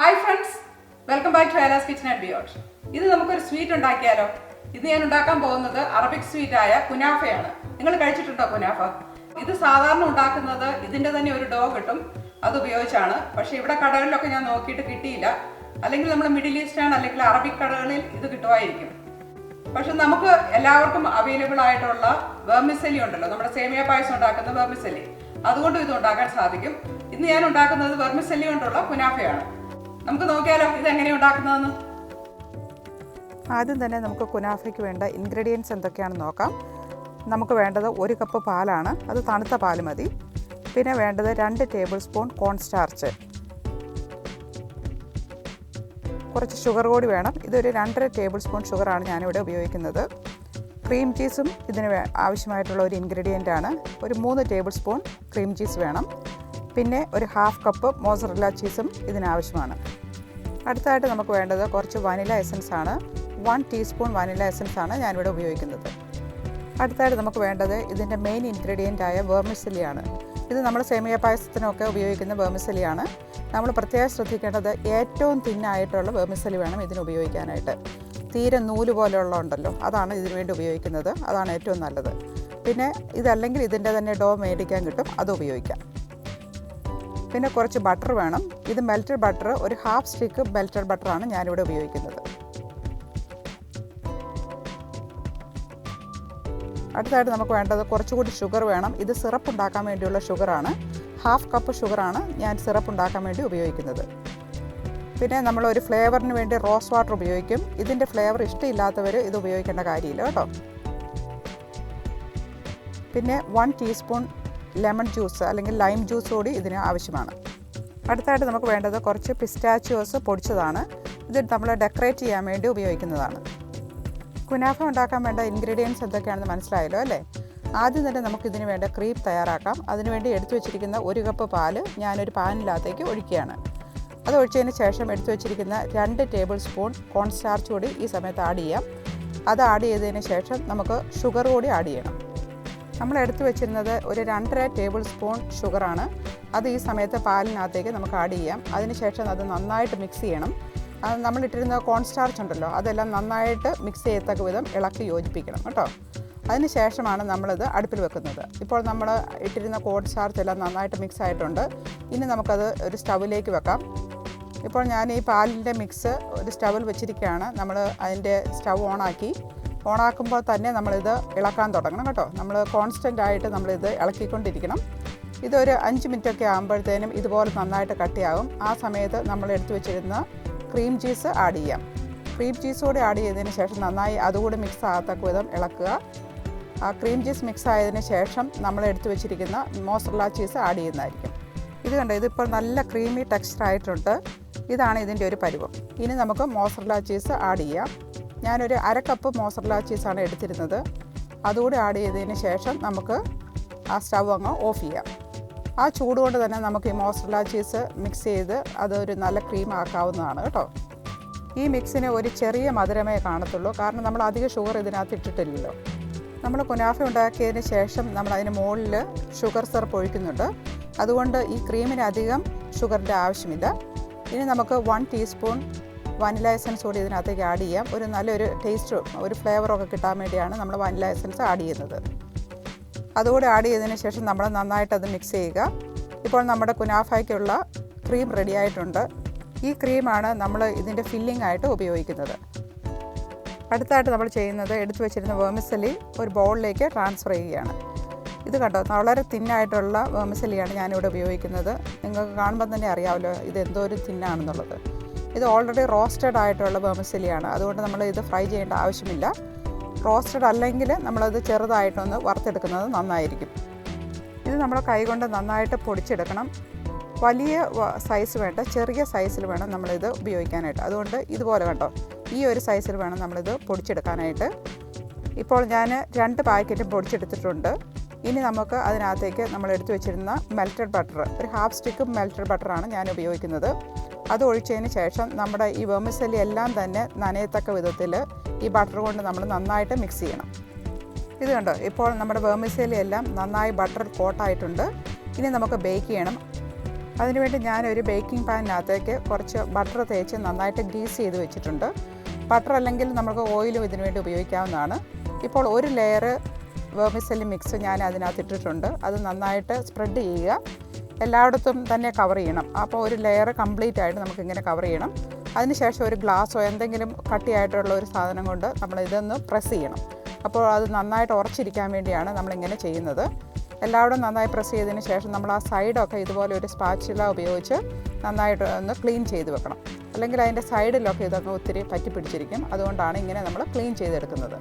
Hi friends, welcome back to Aila's kitchen and beyond. ഇത് നമുക്കൊരു sweet ഉണ്ടാക്കിയാലോ? ഇന്ന് ഞാൻ ഉണ്ടാക്കാൻ പോകുന്നത് അറബിക് സ്വീറ്റ് ആയ കുനാഫയാണ്. നിങ്ങൾ കഴിച്ചിട്ടുണ്ടോ കുനാഫ? ഇത് സാധാരണ ഉണ്ടാക്കുന്നത് ഇതിൻ്റെ തന്നെ ഒരു ഡോ കിട്ടും, അത് ഉപയോഗിച്ചാണ്. പക്ഷേ ഇവിടെ കടകളിലൊക്കെ ഞാൻ നോക്കിയിട്ട് കിട്ടിയില്ല. അല്ലെങ്കിൽ നമ്മൾ മിഡിൽ ഈസ്റ്റേൺ അല്ലെങ്കിൽ അറബിക് കടകളിൽ ഇത് കിട്ടുമായിരിക്കും. പക്ഷെ നമുക്ക് എല്ലാവർക്കും അവൈലബിൾ ആയിട്ടുള്ള വെർമിസെല്ലി ഉണ്ടല്ലോ, നമ്മുടെ സേമിയ പായസം ഉണ്ടാക്കുന്ന വെർമിസെല്ലി, അതുകൊണ്ടും ഇത് ഉണ്ടാക്കാൻ സാധിക്കും. ഇന്ന് ഞാൻ ഉണ്ടാക്കുന്നത് വെർമിസെല്ലി കൊണ്ടുള്ള കുനാഫയാണ്. നമുക്ക് നോക്കിയാലോ ഇത് എങ്ങനെയാണ് ഉണ്ടാക്കുന്നതെന്ന്. ആദ്യം തന്നെ നമുക്ക് കുനാഫയ്ക്ക് വേണ്ട ഇൻഗ്രീഡിയൻസ് എന്തൊക്കെയാണെന്ന് നോക്കാം. നമുക്ക് വേണ്ടത് 1 കപ്പ് പാലാണ്, അത് തണുത്ത പാൽ മതി. പിന്നെ വേണ്ടത് 2 ടേബിൾ സ്പൂൺ കോൺ സ്റ്റാർച്ച്, കുറച്ച് ഷുഗർ കൂടി വേണം. ഇതൊരു 2.5 ടേബിൾ സ്പൂൺ ഷുഗറാണ് ഞാനിവിടെ ഉപയോഗിക്കുന്നത്. ക്രീം ചീസും ഇതിന് ആവശ്യമായിട്ടുള്ള ഒരു ഇൻഗ്രീഡിയൻ്റ് ആണ്. ഒരു 3 ടേബിൾ സ്പൂൺ ക്രീം ചീസ് വേണം. പിന്നെ ഒരു 1/2 കപ്പ് മോസറല്ല ചീസും ഇതിനാവശ്യമാണ്. അടുത്തായിട്ട് നമുക്ക് വേണ്ടത് കുറച്ച് വനില എസൻസ് ആണ്. 1 ടീസ്പൂൺ വനില എസൻസ് ആണ് ഞാനിവിടെ ഉപയോഗിക്കുന്നത്. അടുത്തായിട്ട് നമുക്ക് വേണ്ടത് ഇതിൻ്റെ മെയിൻ ഇൻഗ്രീഡിയൻ്റ് ആയ വെർമിസെല്ലിയാണ്. ഇത് നമ്മൾ സേമിയ പായസത്തിനൊക്കെ ഉപയോഗിക്കുന്ന വെർമിസെല്ലിയാണ്. നമ്മൾ പ്രത്യേകം ശ്രദ്ധിക്കേണ്ടത് ഏറ്റവും തിന്നായിട്ടുള്ള വെർമിസെല്ലി വേണം ഇതിന് ഉപയോഗിക്കാനായിട്ട്. തീരെ നൂല് പോലെയുള്ള ഉണ്ടല്ലോ, അതാണ് ഇതിനു വേണ്ടി ഉപയോഗിക്കുന്നത്. അതാണ് ഏറ്റവും നല്ലത്. പിന്നെ ഇതല്ലെങ്കിൽ ഇതിൻ്റെ തന്നെ ഡോ മേടിക്കാൻ കിട്ടും, അത് ഉപയോഗിക്കാം. പിന്നെ കുറച്ച് ബട്ടർ വേണം. ഇത് മെൽറ്റഡ് ബട്ടർ, ഒരു 1/2 സ്റ്റിക്ക് മെൽറ്റഡ് ബട്ടറാണ് ഞാനിവിടെ ഉപയോഗിക്കുന്നത്. അടുത്തായിട്ട് നമുക്ക് വേണ്ടത് കുറച്ചുകൂടി ഷുഗർ വേണം. ഇത് സിറപ്പ് ഉണ്ടാക്കാൻ വേണ്ടിയുള്ള ഷുഗറാണ്. 1/2 കപ്പ് ഷുഗറാണ് ഞാൻ സിറപ്പ് ഉണ്ടാക്കാൻ വേണ്ടി ഉപയോഗിക്കുന്നത്. പിന്നെ നമ്മളൊരു ഫ്ലേവറിന് വേണ്ടി റോസ് വാട്ടർ ഉപയോഗിക്കും. ഇതിൻ്റെ ഫ്ലേവർ ഇഷ്ടമില്ലാത്തവർ ഇത് ഉപയോഗിക്കേണ്ട കാര്യമില്ല കേട്ടോ. പിന്നെ 1 ടീസ്പൂൺ ലെമൺ ജ്യൂസ് അല്ലെങ്കിൽ ലൈം ജ്യൂസ് കൂടി ഇതിന് ആവശ്യമാണ്. അടുത്തായിട്ട് നമുക്ക് വേണ്ടത് കുറച്ച് പിസ്റ്റാച്ചിയോസ് പൊടിച്ചതാണ്. ഇത് നമ്മൾ ഡെക്കറേറ്റ് ചെയ്യാൻ വേണ്ടി ഉപയോഗിക്കുന്നതാണ്. കുനാഫ ഉണ്ടാക്കാൻ വേണ്ട ഇൻഗ്രീഡിയൻസ് എന്തൊക്കെയാണെന്ന് മനസ്സിലായല്ലോ അല്ലേ? ആദ്യം തന്നെ നമുക്കിതിന് വേണ്ട ക്രീം തയ്യാറാക്കാം. അതിനുവേണ്ടി എടുത്തു വെച്ചിരിക്കുന്ന 1 കപ്പ് പാല് ഞാനൊരു പാനിനകത്തേക്ക് ഒഴിക്കുകയാണ്. അത് ഒഴിച്ചതിന് ശേഷം എടുത്തു വെച്ചിരിക്കുന്ന 2 ടേബിൾ സ്പൂൺ കോൺ സ്റ്റാർച്ച് കൂടി ഈ സമയത്ത് ആഡ് ചെയ്യാം. അത് ആഡ് ചെയ്തതിന് ശേഷം നമുക്ക് ഷുഗർ കൂടി ആഡ് ചെയ്യണം. നമ്മൾ എടുത്തു വെച്ചിരുന്നത് ഒരു 2.5 ടേബിൾ സ്പൂൺ ഷുഗറാണ്. അത് ഈ സമയത്ത് പാലിനകത്തേക്ക് നമുക്ക് ആഡ് ചെയ്യാം. അതിനുശേഷം അത് നന്നായിട്ട് മിക്സ് ചെയ്യണം. അത് നമ്മളിട്ടിരുന്ന കോൺ സ്റ്റാർച്ച് ഉണ്ടല്ലോ, അതെല്ലാം നന്നായിട്ട് മിക്സ് ചെയ്യത്തക്ക വിധം ഇളക്കി യോജിപ്പിക്കണം കേട്ടോ. അതിന് ശേഷമാണ് നമ്മളിത് അടുപ്പിൽ വെക്കുന്നത്. ഇപ്പോൾ നമ്മൾ ഇട്ടിരുന്ന കോൺ സ്റ്റാർച്ച് എല്ലാം നന്നായിട്ട് മിക്സ് ആയിട്ടുണ്ട്. ഇനി നമുക്കത് ഒരു സ്റ്റൗവിലേക്ക് വെക്കാം. ഇപ്പോൾ ഞാൻ ഈ പാലിൻ്റെ മിക്സ് ഒരു സ്റ്റൗവിൽ വെച്ചിരിക്കുകയാണ്. നമ്മൾ അതിൻ്റെ സ്റ്റൗ ഓണാക്കുമ്പോൾ തന്നെ നമ്മളിത് ഇളക്കാൻ തുടങ്ങണം കേട്ടോ. നമ്മൾ കോൺസ്റ്റൻ്റ് ആയിട്ട് നമ്മളിത് ഇളക്കിക്കൊണ്ടിരിക്കണം. ഇതൊരു 5 മിനിറ്റൊക്കെ ആകുമ്പോഴത്തേനും ഇതുപോലെ നന്നായിട്ട് കട്ടിയാകും. ആ സമയത്ത് നമ്മൾ എടുത്തു വെച്ചിരുന്ന ക്രീം ചീസ് ആഡ് ചെയ്യാം. ക്രീം ചീസ് കൂടി ആഡ് ചെയ്തതിന് ശേഷം നന്നായി അതുകൂടി മിക്സ് ആകത്തക്ക വിധം ഇളക്കുക. ആ ക്രീം ചീസ് മിക്സ് ആയതിനു ശേഷം നമ്മൾ എടുത്തു വെച്ചിരിക്കുന്ന മോസറല്ല ചീസ് ആഡ് ചെയ്യുന്നതായിരിക്കും. ഇത് കണ്ടോ, ഇതിപ്പോൾ നല്ല ക്രീമി ടെക്സ്ചർ ആയിട്ടുണ്ട്. ഇതാണ് ഇതിൻ്റെ ഒരു പരുവം. ഇനി നമുക്ക് മോസറല്ല ചീസ് ആഡ് ചെയ്യാം. ഞാനൊരു 1/2 കപ്പ് മോസറല്ല ചീസാണ് എടുത്തിരുന്നത്. അതുകൂടി ആഡ് ചെയ്തതിന് ശേഷം നമുക്ക് ആ സ്റ്റൗ അങ്ങ് ഓഫ് ചെയ്യാം. ആ ചൂട് കൊണ്ട് തന്നെ നമുക്ക് ഈ മോസറല്ല ചീസ് മിക്സ് ചെയ്ത് അതൊരു നല്ല ക്രീം ആക്കാവുന്നതാണ് കേട്ടോ. ഈ മിക്സിന് ഒരു ചെറിയ മധുരമേ കാണത്തുള്ളൂ, കാരണം നമ്മൾ അധികം ഷുഗർ ഇതിനകത്ത് ഇട്ടിട്ടില്ലല്ലോ. നമ്മൾ കുനാഫ ഉണ്ടാക്കിയതിന് ശേഷം നമ്മൾ അതിന് മുകളിൽ ഷുഗർ സിറപ്പ് ഒഴിക്കുന്നുണ്ട്. അതുകൊണ്ട് ഈ ക്രീമിന് അധികം ഷുഗറിൻ്റെ ആവശ്യമില്ല. ഇനി നമുക്ക് 1 ടീസ്പൂൺ വനില എസൻസ് കൂടി ഇതിനകത്തേക്ക് ആഡ് ചെയ്യാം. ഒരു നല്ലൊരു ടേസ്റ്റും ഒരു ഫ്ലേവറൊക്കെ കിട്ടാൻ വേണ്ടിയാണ് നമ്മൾ വനില എസൻസ് ആഡ് ചെയ്യുന്നത്. അതുകൂടി ആഡ് ചെയ്തതിന് ശേഷം നമ്മൾ നന്നായിട്ടത് മിക്സ് ചെയ്യുക. ഇപ്പോൾ നമ്മുടെ കുനാഫയ്ക്കുള്ള ക്രീം റെഡി ആയിട്ടുണ്ട്. ഈ ക്രീമാണ് നമ്മൾ ഇതിൻ്റെ ഫില്ലിംഗ് ആയിട്ട് ഉപയോഗിക്കുന്നത്. അടുത്തായിട്ട് നമ്മൾ ചെയ്യുന്നത് എടുത്തു വെച്ചിരുന്ന വെർമിസെല്ലി ഒരു ബൗളിലേക്ക് ട്രാൻസ്ഫർ ചെയ്യുകയാണ്. ഇത് കണ്ടോ, വളരെ തിന്നായിട്ടുള്ള വെർമിസെല്ലിയാണ് ഞാനിവിടെ ഉപയോഗിക്കുന്നത്. നിങ്ങൾക്ക് കാണുമ്പോൾ തന്നെ അറിയാമല്ലോ ഇത് എന്തോ ഒരു തിന്നാണെന്നുള്ളത്. ഇത് ഓൾറെഡി റോസ്റ്റഡ് ആയിട്ടുള്ള വെർമിസെല്ലിയാണ്. അതുകൊണ്ട് നമ്മൾ ഇത് ഫ്രൈ ചെയ്യേണ്ട ആവശ്യമില്ല. റോസ്റ്റഡ് അല്ലെങ്കിൽ നമ്മളത് ചെറുതായിട്ടൊന്ന് വറുത്തെടുക്കുന്നത് നന്നായിരിക്കും. ഇത് നമ്മൾ കൈകൊണ്ട് നന്നായിട്ട് പൊടിച്ചെടുക്കണം. വലിയ സൈസ് വേണ്ട, ചെറിയ സൈസിൽ വേണം നമ്മളിത് ഉപയോഗിക്കാനായിട്ട്. അതുകൊണ്ട് ഇതുപോലെ കണ്ടോ, ഈ ഒരു സൈസിൽ വേണം നമ്മളിത് പൊടിച്ചെടുക്കാനായിട്ട്. ഇപ്പോൾ ഞാൻ 2 പാക്കറ്റും പൊടിച്ചെടുത്തിട്ടുണ്ട്. ഇനി നമുക്ക് അതിനകത്തേക്ക് നമ്മൾ എടുത്തു വെച്ചിരുന്ന മെൽറ്റഡ് ബട്ടർ, ഒരു 1/2 സ്റ്റിക്ക് മെൽറ്റഡ് ബട്ടറാണ് ഞാൻ ഉപയോഗിക്കുന്നത്. അത് ഒഴിച്ചതിന് ശേഷം നമ്മുടെ ഈ വെർമിസെല്ലി എല്ലാം തന്നെ നനയത്തക്ക വിധത്തിൽ ഈ ബട്ടർ കൊണ്ട് നമ്മൾ നന്നായിട്ട് മിക്സ് ചെയ്യണം. ഇത് കണ്ടോ, ഇപ്പോൾ നമ്മുടെ വെർമിസെല്ലി എല്ലാം നന്നായി ബട്ടർ കോട്ടായിട്ടുണ്ട്. ഇനി നമുക്ക് ബേക്ക് ചെയ്യണം. അതിനുവേണ്ടി ഞാനൊരു ബേക്കിംഗ് പാനിനകത്തേക്ക് കുറച്ച് ബട്ടർ തേച്ച് നന്നായിട്ട് ഗ്രീസ് ചെയ്ത് വെച്ചിട്ടുണ്ട്. ബട്ടർ അല്ലെങ്കിൽ നമുക്ക് ഓയിലും ഇതിനു വേണ്ടി ഉപയോഗിക്കാവുന്നതാണ്. ഇപ്പോൾ ഒരു ലെയർ വെർമിസെല്ലി മിക്സ് ഞാൻ അതിനകത്ത് ഇട്ടിട്ടുണ്ട്. അത് നന്നായിട്ട് സ്പ്രെഡ് ചെയ്യുക, എല്ലായിടത്തും തന്നെ കവർ ചെയ്യണം. അപ്പോൾ ഒരു ലെയർ കംപ്ലീറ്റ് ആയിട്ട് നമുക്കിങ്ങനെ കവർ ചെയ്യണം. അതിനുശേഷം ഒരു ഗ്ലാസ്സോ എന്തെങ്കിലും കട്ടിയായിട്ടുള്ള ഒരു സാധനം കൊണ്ട് നമ്മൾ ഇതൊന്ന് പ്രസ് ചെയ്യണം. അപ്പോൾ അത് നന്നായിട്ട് ഉറച്ചിരിക്കാൻ വേണ്ടിയാണ് നമ്മളിങ്ങനെ ചെയ്യുന്നത്. എല്ലാവരും നന്നായി പ്രസ് ചെയ്തതിന് ശേഷം നമ്മൾ ആ സൈഡൊക്കെ ഇതുപോലെ ഒരു സ്പാച്ചുല ഉപയോഗിച്ച് നന്നായിട്ട് ഒന്ന് ക്ലീൻ ചെയ്ത് വെക്കണം. അല്ലെങ്കിൽ അതിൻ്റെ സൈഡിലൊക്കെ ഇതൊക്കെ ഒത്തിരി പറ്റി പിടിച്ചിരിക്കും. അതുകൊണ്ടാണ് ഇങ്ങനെ നമ്മൾ ക്ലീൻ ചെയ്തെടുക്കുന്നത്.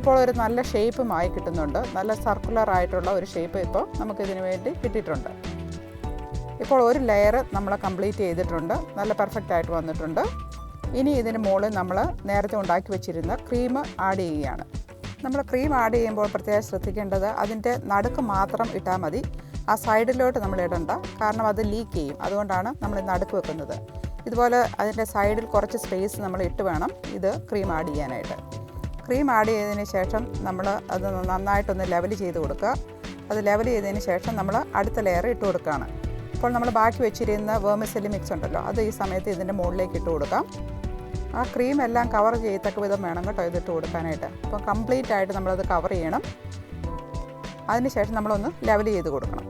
ഇപ്പോൾ ഒരു നല്ല ഷേപ്പുമായി കിട്ടുന്നുണ്ട്. നല്ല സർക്കുലർ ആയിട്ടുള്ള ഒരു ഷേപ്പ് ഇപ്പോൾ നമുക്കിതിന് വേണ്ടി കിട്ടിയിട്ടുണ്ട്. ഇപ്പോൾ ഒരു ലെയർ നമ്മൾ കംപ്ലീറ്റ് ചെയ്തിട്ടുണ്ട്. നല്ല പെർഫെക്റ്റ് ആയിട്ട് വന്നിട്ടുണ്ട്. ഇനി ഇതിന് മുകളിൽ നമ്മൾ നേരത്തെ ഉണ്ടാക്കി വെച്ചിരുന്ന ക്രീം ആഡ് ചെയ്യുകയാണ്. നമ്മൾ ക്രീം ആഡ് ചെയ്യുമ്പോൾ പ്രത്യേകം ശ്രദ്ധിക്കേണ്ടത് അതിൻ്റെ നടുക്ക് മാത്രം ഇട്ടാൽ മതി. ആ സൈഡിലോട്ട് നമ്മൾ ഇടണ്ട, കാരണം അത് ലീക്ക് ചെയ്യും. അതുകൊണ്ടാണ് നമ്മൾ നടുക്ക് വെക്കുന്നത്. ഇതുപോലെ അതിൻ്റെ സൈഡിൽ കുറച്ച് സ്പേസ് നമ്മൾ ഇട്ട് വേണം ഇത് ക്രീം ആഡ് ചെയ്യാനായിട്ട്. ക്രീം ആഡ് ചെയ്തതിന് ശേഷം നമ്മൾ അത് നന്നായിട്ടൊന്ന് ലെവൽ ചെയ്ത് കൊടുക്കുക. അത് ലെവൽ ചെയ്തതിന് ശേഷം നമ്മൾ അടുത്ത ലെയർ ഇട്ട് കൊടുക്കുകയാണ്. ഇപ്പോൾ നമ്മൾ ബാക്കി വെച്ചിരുന്ന വെർമിസെല്ലി മിക്സ് ഉണ്ടല്ലോ, അത് ഈ സമയത്ത് ഇതിൻ്റെ മുകളിലേക്ക് ഇട്ട് കൊടുക്കാം. ആ ക്രീം എല്ലാം കവർ ചെയ്യത്തക്ക വിധം വേണം കേട്ടോ ഇതിട്ട് കൊടുക്കാനായിട്ട്. അപ്പോൾ കംപ്ലീറ്റ് ആയിട്ട് നമ്മളത് കവർ ചെയ്യണം. അതിനുശേഷം നമ്മളൊന്ന് ലെവൽ ചെയ്ത് കൊടുക്കണം.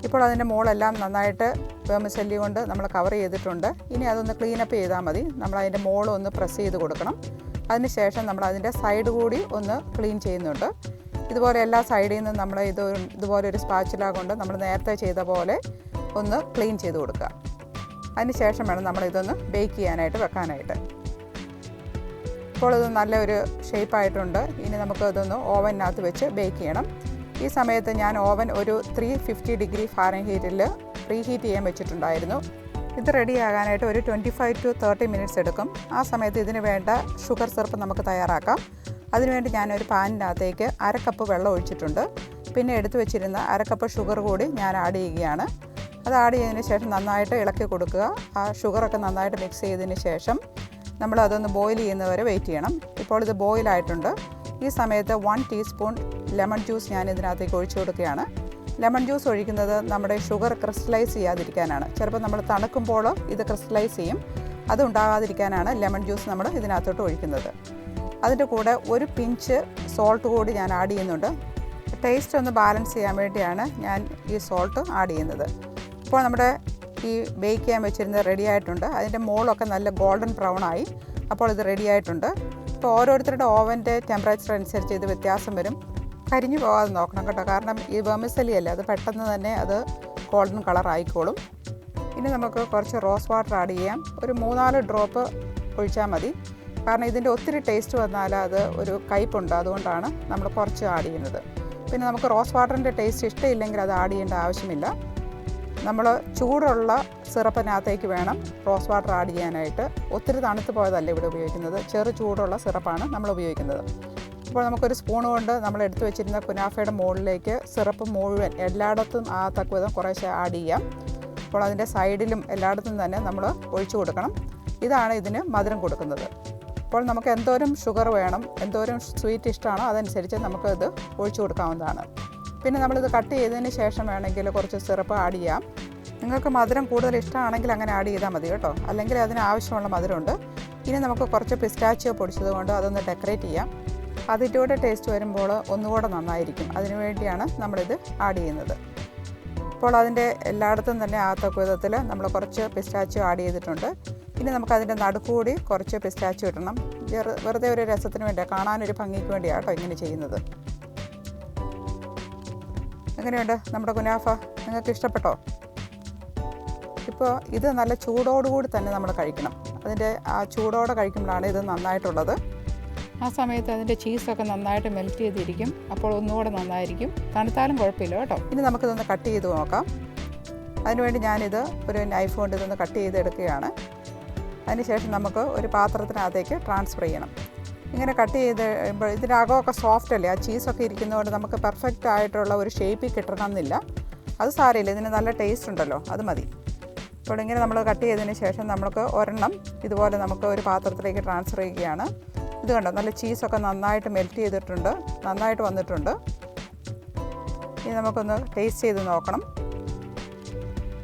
ഇപ്പോൾ അതിൻ്റെ മുകളെല്ലാം നന്നായിട്ട് വെർമിസെല്ലി കൊണ്ട് നമ്മൾ കവർ ചെയ്തിട്ടുണ്ട്. ഇനി അതൊന്ന് ക്ലീനപ്പ് ചെയ്താൽ മതി. നമ്മൾ അതിൻ്റെ മുകളൊന്ന് പ്രസ് ചെയ്ത് കൊടുക്കണം. അതിനുശേഷം നമ്മൾ അതിൻ്റെ സൈഡ് കൂടി ഒന്ന് ക്ലീൻ ചെയ്യുന്നുണ്ട്. ഇതുപോലെ എല്ലാ സൈഡിൽ നിന്നും നമ്മൾ ഇതുപോലെ ഒരു സ്പാച്ചുല കൊണ്ട് നമ്മൾ നേരത്തെ ചെയ്ത പോലെ ഒന്ന് ക്ലീൻ ചെയ്ത് കൊടുക്കുക. അതിനുശേഷം വേണം നമ്മളിതൊന്ന് ബേക്ക് ചെയ്യാനായിട്ട് വെക്കാനായിട്ട്. ഇപ്പോൾ ഇത് നല്ലൊരു ഷേപ്പായിട്ടുണ്ട്. ഇനി നമുക്ക് ഇതൊന്ന് ഓവനകത്ത് വെച്ച് ബേക്ക് ചെയ്യണം. ഈ സമയത്ത് ഞാൻ ഓവൻ ഒരു 350 ഡിഗ്രി ഫാരൻഹീറ്റിൽ പ്രീഹീറ്റ് ചെയ്യാൻ വെച്ചിട്ടുണ്ടായിരുന്നു. ഇത് റെഡിയാകാനായിട്ട് ഒരു 25 to 30 മിനിറ്റ്സ് എടുക്കും. ആ സമയത്ത് ഇതിന് വേണ്ട ഷുഗർ സിറപ്പ് നമുക്ക് തയ്യാറാക്കാം. അതിനുവേണ്ടി ഞാനൊരു പാനിനകത്തേക്ക് 1/2 കപ്പ് വെള്ളം ഒഴിച്ചിട്ടുണ്ട്. പിന്നെ എടുത്തു വെച്ചിരുന്ന 1/2 കപ്പ് ഷുഗർ കൂടി ഞാൻ ആഡ് ചെയ്യുകയാണ്. അത് ആഡ് ചെയ്തതിന് ശേഷം നന്നായിട്ട് ഇളക്കി കൊടുക്കുക. ആ ഷുഗറൊക്കെ നന്നായിട്ട് മിക്സ് ചെയ്തതിന് ശേഷം നമ്മൾ അതൊന്ന് ബോയിൽ ചെയ്യുന്നവരെ വെയിറ്റ് ചെയ്യണം. ഇപ്പോൾ ഇത് ബോയിലായിട്ടുണ്ട്. ഈ സമയത്ത് 1 ടീസ്പൂൺ ലെമൺ ജ്യൂസ് ഞാൻ ഇതിനകത്തേക്ക് ഒഴിച്ചു കൊടുക്കുകയാണ്. ലെമൺ ജ്യൂസ് ഒഴിക്കുന്നത് നമ്മുടെ ഷുഗർ ക്രിസ്റ്റലൈസ് ചെയ്യാതിരിക്കാനാണ്. ചിലപ്പോൾ നമ്മൾ തണുക്കുമ്പോൾ ഇത് ക്രിസ്റ്റലൈസ് ചെയ്യും. അത് ഉണ്ടാകാതിരിക്കാനാണ് ലെമൺ ജ്യൂസ് നമ്മൾ ഇതിനകത്തോട്ട് ഒഴിക്കുന്നത്. അതിൻ്റെ കൂടെ ഒരു പിഞ്ച് സോൾട്ട് കൂടി ഞാൻ ആഡ് ചെയ്യുന്നുണ്ട്. ടേസ്റ്റ് ഒന്ന് ബാലൻസ് ചെയ്യാൻ വേണ്ടിയാണ് ഞാൻ ഈ സോൾട്ട് ആഡ് ചെയ്യുന്നത്. ഇപ്പോൾ നമ്മുടെ ഈ ബേക്ക് ചെയ്യാൻ വെച്ചിരുന്നത് റെഡി ആയിട്ടുണ്ട്. അതിൻ്റെ മുകളൊക്കെ നല്ല ഗോൾഡൻ ബ്രൗൺ ആയി. അപ്പോൾ ഇത് റെഡി ആയിട്ടുണ്ട്. ഇപ്പോൾ ഓരോരുത്തരുടെ ഓവൻ്റെ ടെമ്പറേച്ചർ അനുസരിച്ച് ഇത് വ്യത്യാസം വരും. കരിഞ്ഞു പോകാതെ നോക്കണം കേട്ടോ, കാരണം ഈ വെർമിസെല്ലി അല്ലേ, അത് പെട്ടെന്ന് തന്നെ അത് ഗോൾഡൻ കളർ ആയിക്കോളും. ഇനി നമുക്ക് കുറച്ച് റോസ് വാട്ടർ ആഡ് ചെയ്യാം. ഒരു 3-4 ഡ്രോപ്പ് ഒഴിച്ചാൽ മതി, കാരണം ഇതിൻ്റെ ഒത്തിരി ടേസ്റ്റ് വന്നാൽ അത് ഒരു കയ്പുണ്ട്. അതുകൊണ്ടാണ് നമ്മൾ കുറച്ച് ആഡ് ചെയ്യുന്നത്. പിന്നെ നമുക്ക് റോസ് വാട്ടറിൻ്റെ ടേസ്റ്റ് ഇഷ്ടമില്ലെങ്കിൽ അത് ആഡ് ചെയ്യേണ്ട ആവശ്യമില്ല. നമ്മൾ ചൂടുള്ള സിറപ്പിനകത്തേക്ക് വേണം റോസ് വാട്ടർ ആഡ് ചെയ്യാനായിട്ട്. ഒത്തിരി തണുത്ത് പോയതല്ല ഇവിടെ ഉപയോഗിക്കുന്നത്, ചെറു ചൂടുള്ള സിറപ്പാണ് നമ്മൾ ഉപയോഗിക്കുന്നത്. അപ്പോൾ നമുക്കൊരു സ്പൂൺ കൊണ്ട് നമ്മൾ എടുത്തു വെച്ചിരുന്ന കുനാഫയുടെ മുകളിലേക്ക് സിറപ്പ് മുഴുവൻ എല്ലായിടത്തും ആ തക്കവിധം കുറേശ്ശെ ആഡ് ചെയ്യാം. അപ്പോൾ അതിൻ്റെ സൈഡിലും എല്ലായിടത്തും തന്നെ നമ്മൾ ഒഴിച്ചു കൊടുക്കണം. ഇതാണ് ഇതിന് മധുരം കൊടുക്കുന്നത്. അപ്പോൾ നമുക്ക് എന്തോരം ഷുഗർ വേണം, എന്തോരം സ്വീറ്റ് ഇഷ്ടമാണോ അതനുസരിച്ച് നമുക്കത് ഒഴിച്ചു കൊടുക്കാവുന്നതാണ്. പിന്നെ നമ്മളിത് കട്ട് ചെയ്തതിന് ശേഷം വേണമെങ്കിൽ കുറച്ച് സിറപ്പ് ആഡ് ചെയ്യാം. നിങ്ങൾക്ക് മധുരം കൂടുതൽ ഇഷ്ടമാണെങ്കിൽ അങ്ങനെ ആഡ് ചെയ്താൽ മതി കേട്ടോ, അല്ലെങ്കിൽ അതിന് ആവശ്യമുള്ള മധുരമുണ്ട്. ഇനി നമുക്ക് കുറച്ച് പിസ്റ്റാച്ചിയോ പൊടിച്ചത് കൊണ്ട് അതൊന്ന് ഡെക്കറേറ്റ് ചെയ്യാം. അതിൻ്റെ കൂടെ ടേസ്റ്റ് വരുമ്പോൾ ഒന്നുകൂടെ നന്നായിരിക്കും. അതിനു വേണ്ടിയാണ് നമ്മളിത് ആഡ് ചെയ്യുന്നത്. അപ്പോൾ അതിൻ്റെ എല്ലായിടത്തും തന്നെ ആകത്തക്ക വിധത്തിൽ നമ്മൾ കുറച്ച് പിസ്റ്റാച്ചിയോ ആഡ് ചെയ്തിട്ടുണ്ട്. ഇനി നമുക്കതിൻ്റെ നടുക്കൂടി കുറച്ച് പിസ്റ്റാച്ചിയോ ഇടണം. വെറുതെ ഒരു രസത്തിന് വേണ്ടിയാണ്, കാണാനൊരു ഭംഗിക്ക് വേണ്ടിയാണ് കേട്ടോ ഇങ്ങനെ ചെയ്യുന്നത്. എങ്ങനെയുണ്ട് നമ്മുടെ കുനാഫ? നിങ്ങൾക്ക് ഇഷ്ടപ്പെട്ടോ? ഇപ്പോൾ ഇത് നല്ല ചൂടോടുകൂടി തന്നെ നമ്മൾ കഴിക്കണം. അതിൻ്റെ ആ ചൂടോടെ കഴിക്കുമ്പോഴാണ് ഇത് നന്നായിട്ടുള്ളത്. ആ സമയത്ത് അതിൻ്റെ ചീസൊക്കെ നന്നായിട്ട് മെൽറ്റ് ചെയ്തിരിക്കും. അപ്പോൾ ഒന്നുകൂടെ നന്നായിരിക്കും. തണുത്താലും കുഴപ്പമില്ല കേട്ടോ. ഇനി നമുക്കിതൊന്ന് കട്ട് ചെയ്ത് നോക്കാം. അതിനുവേണ്ടി ഞാനിത് ഒരു നൈഫ് കൊണ്ട് ഇതൊന്ന് കട്ട് ചെയ്തെടുക്കുകയാണ്. അതിനുശേഷം നമുക്ക് ഒരു പാത്രത്തിനകത്തേക്ക് ട്രാൻസ്ഫർ ചെയ്യണം. ഇങ്ങനെ കട്ട് ചെയ്ത് കഴിയുമ്പോൾ ഇതിൻ്റെ അകമൊക്കെ സോഫ്റ്റ് അല്ലേ, ആ ചീസൊക്കെ ഇരിക്കുന്നതുകൊണ്ട് നമുക്ക് പെർഫെക്റ്റ് ആയിട്ടുള്ള ഒരു ഷേപ്പിൽ കിട്ടണമെന്നില്ല. അത് സാരമില്ല, ഇതിന് നല്ല ടേസ്റ്റ് ഉണ്ടല്ലോ, അത് മതി. അപ്പോൾ ഇങ്ങനെ നമ്മൾ കട്ട് ചെയ്തതിന് ശേഷം നമുക്ക് ഒരെണ്ണം ഇതുപോലെ നമുക്ക് ഒരു പാത്രത്തിലേക്ക് ട്രാൻസ്ഫർ ചെയ്യുകയാണ്. ഇത് കണ്ടോ, നല്ല ചീസൊക്കെ നന്നായിട്ട് മെൽറ്റ് ചെയ്തിട്ടുണ്ട്, നന്നായിട്ട് വന്നിട്ടുണ്ട്. ഇനി നമുക്കൊന്ന് ടേസ്റ്റ് ചെയ്ത് നോക്കണം.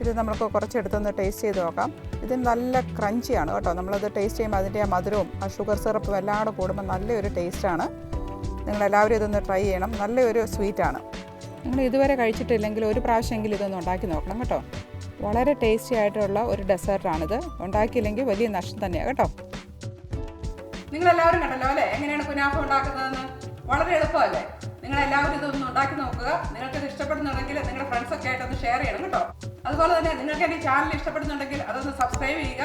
ഇത് നമുക്ക് കുറച്ചെടുത്തൊന്ന് ടേസ്റ്റ് ചെയ്ത് നോക്കാം. ഇത് നല്ല ക്രഞ്ചിയാണ് കേട്ടോ. നമ്മളത് ടേസ്റ്റ് ചെയ്യുമ്പോൾ അതിൻ്റെ ആ മധുരവും ആ ഷുഗർ സിറപ്പും എല്ലാം കൂടെ കൂടുമ്പോൾ നല്ലൊരു ടേസ്റ്റാണ്. നിങ്ങളെല്ലാവരും ഇതൊന്ന് ട്രൈ ചെയ്യണം. നല്ലൊരു സ്വീറ്റാണ്. നിങ്ങൾ ഇതുവരെ കഴിച്ചിട്ടില്ലെങ്കിൽ ഒരു പ്രാവശ്യമെങ്കിലും ഇതൊന്ന് ഉണ്ടാക്കി നോക്കണം കേട്ടോ. വളരെ ടേസ്റ്റി ആയിട്ടുള്ള ഒരു ഡെസേർട്ടാണിത്. ഉണ്ടാക്കിയില്ലെങ്കിൽ വലിയ നഷ്ടം തന്നെയാണ് കേട്ടോ. നിങ്ങളെല്ലാവരും കണ്ടല്ലോ അല്ലേ എങ്ങനെയാണ് കുനാഫ ഉണ്ടാക്കുന്നതെന്ന്? വളരെ എളുപ്പമല്ലേ? നിങ്ങളെല്ലാവരും ഇതൊന്ന് ഉണ്ടാക്കി നോക്കുക. നിങ്ങൾക്കിത് ഇഷ്ടപ്പെടുന്നുണ്ടെങ്കിൽ നിങ്ങളുടെ ഫ്രണ്ട്സൊക്കെ ആയിട്ടൊന്ന് ഷെയർ ചെയ്യണം കേട്ടോ. അതുപോലെ തന്നെ നിങ്ങൾക്ക് എൻ്റെ ചാനൽ ഇഷ്ടപ്പെടുന്നുണ്ടെങ്കിൽ അതൊന്ന് സബ്സ്ക്രൈബ് ചെയ്യുക.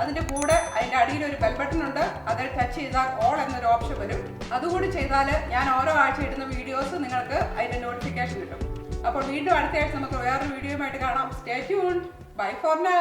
അതിൻ്റെ കൂടെ അതിൻ്റെ അടിയിൽ ഒരു ബെൽ ബട്ടൺ ഉണ്ട്. അതിൽ ടച്ച് ചെയ്താൽ ഓൾ എന്നൊരു ഓപ്ഷൻ വരും. അതുകൂടി ചെയ്താൽ ഞാൻ ഓരോ ആഴ്ച ഇടുന്ന വീഡിയോസ് നിങ്ങൾക്ക് അതിൻ്റെ നോട്ടിഫിക്കേഷൻ കിട്ടും. അപ്പോൾ വീണ്ടും അടുത്ത ആഴ്ച നമുക്ക് വേറൊരു വീഡിയോയുമായിട്ട് കാണാം. Stay tuned. Bye for now.